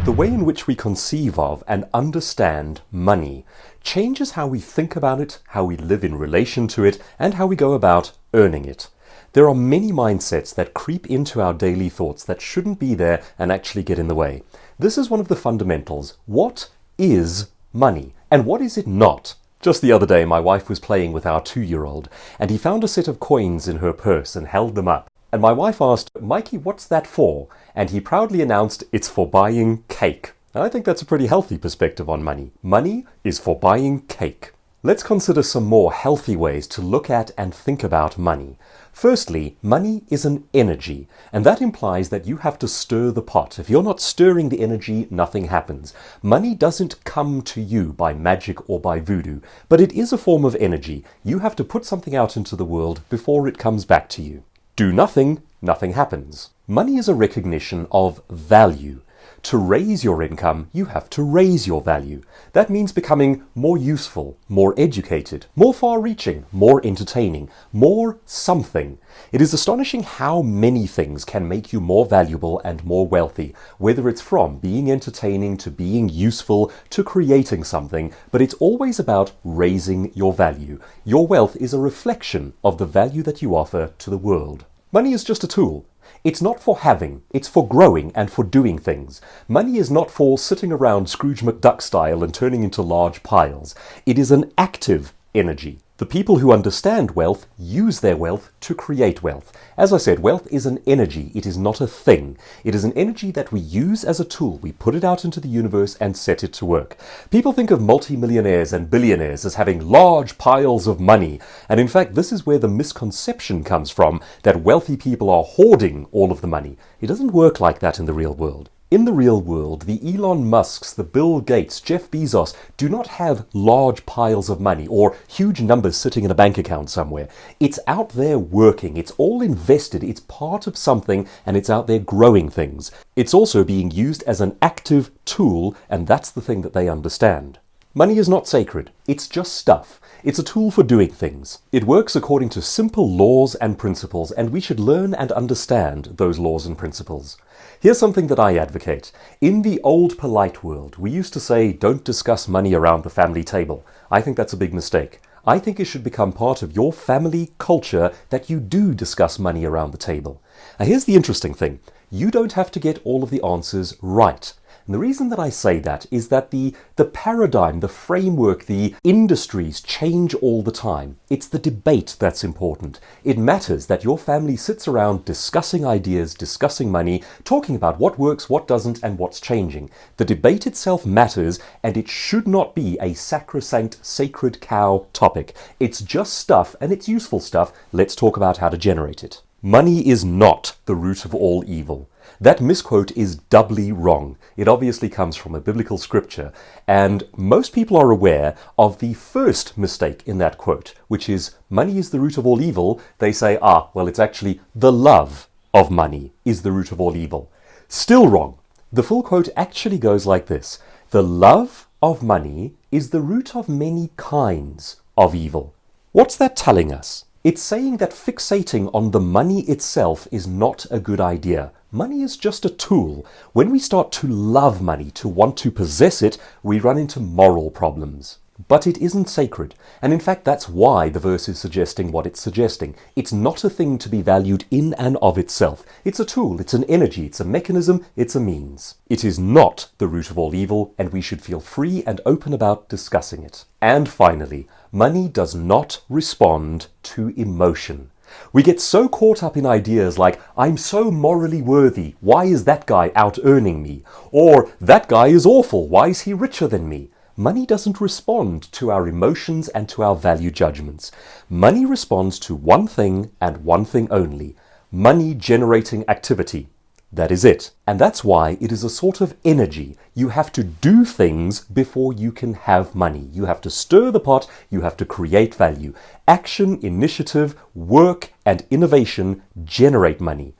The way in which we conceive of and understand money changes how we think about it, how we live in relation to it, and how we go about earning it. There are many mindsets that creep into our daily thoughts that shouldn't be there and actually get in the way. This is one of the fundamentals. What is money? And what is it not? Just the other day, my wife was playing with our 2-year-old, and he found a set of coins in her purse and held them up. And my wife asked, "Mikey, what's that for?" And he proudly announced, "It's for buying cake." And I think that's a pretty healthy perspective on money. Money is for buying cake. Let's consider some more healthy ways to look at and think about money. Firstly, money is an energy, and that implies that you have to stir the pot. If you're not stirring the energy, nothing happens. Money doesn't come to you by magic or by voodoo, but it is a form of energy. You have to put something out into the world before it comes back to you. Do nothing, nothing happens. Money is a recognition of value. To raise your income, you have to raise your value. That means becoming more useful, more educated, more far-reaching, more entertaining, more something. It is astonishing how many things can make you more valuable and more wealthy, whether it's from being entertaining to being useful to creating something, but it's always about raising your value. Your wealth is a reflection of the value that you offer to the world. Money is just a tool. It's not for having, it's for growing and for doing things. Money is not for sitting around Scrooge McDuck style and turning into large piles. It is an active energy. The people who understand wealth use their wealth to create wealth. As I said, wealth is an energy. It is not a thing. It is an energy that we use as a tool. We put it out into the universe and set it to work. People think of multimillionaires and billionaires as having large piles of money. And in fact, this is where the misconception comes from, that wealthy people are hoarding all of the money. It doesn't work like that in the real world. In the real world, the Elon Musks, the Bill Gates, Jeff Bezos do not have large piles of money or huge numbers sitting in a bank account somewhere. It's out there working. It's all invested. It's part of something, and it's out there growing things. It's also being used as an active tool, and that's the thing that they understand. Money is not sacred. It's just stuff. It's a tool for doing things. It works according to simple laws and principles, and we should learn and understand those laws and principles. Here's something that I advocate. In the old polite world, we used to say, don't discuss money around the family table. I think that's a big mistake. I think it should become part of your family culture that you do discuss money around the table. Now here's the interesting thing. You don't have to get all of the answers right. And the reason that I say that is that the paradigm, the framework, the industries change all the time. It's the debate that's important. It matters that your family sits around discussing ideas, discussing money, talking about what works, what doesn't, and what's changing. The debate itself matters, and it should not be a sacrosanct, sacred cow topic. It's just stuff, and it's useful stuff. Let's talk about how to generate it. Money is not the root of all evil. That misquote is doubly wrong. It obviously comes from a biblical scripture, and most people are aware of the first mistake in that quote, which is money is the root of all evil. They say, well, it's actually the love of money is the root of all evil. Still wrong. The full quote actually goes like this: the love of money is the root of many kinds of evil. What's that telling us? It's saying that fixating on the money itself is not a good idea. Money is just a tool. When we start to love money, to want to possess it, we run into moral problems. But it isn't sacred. And in fact, that's why the verse is suggesting what it's suggesting. It's not a thing to be valued in and of itself. It's a tool, it's an energy, it's a mechanism, it's a means. It is not the root of all evil, and we should feel free and open about discussing it. And finally, money does not respond to emotion. We get so caught up in ideas like, I'm so morally worthy, why is that guy out-earning me? Or, that guy is awful, why is he richer than me? Money doesn't respond to our emotions and to our value judgments. Money responds to one thing and one thing only: money-generating activity. That is it. And that's why it is a sort of energy. You have to do things before you can have money. You have to stir the pot, you have to create value. Action, initiative, work, and innovation generate money.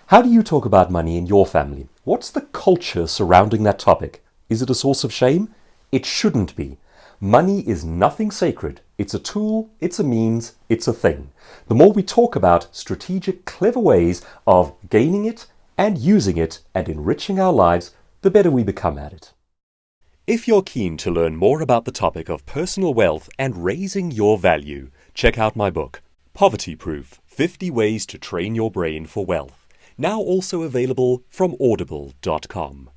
How do you talk about money in your family? What's the culture surrounding that topic? Is it a source of shame? It shouldn't be. Money is nothing sacred. It's a tool, it's a means, it's a thing. The more we talk about strategic, clever ways of gaining it and using it and enriching our lives, the better we become at it. If you're keen to learn more about the topic of personal wealth and raising your value, check out my book, Poverty Proof: 50 Ways to Train Your Brain for Wealth, now also available from audible.com.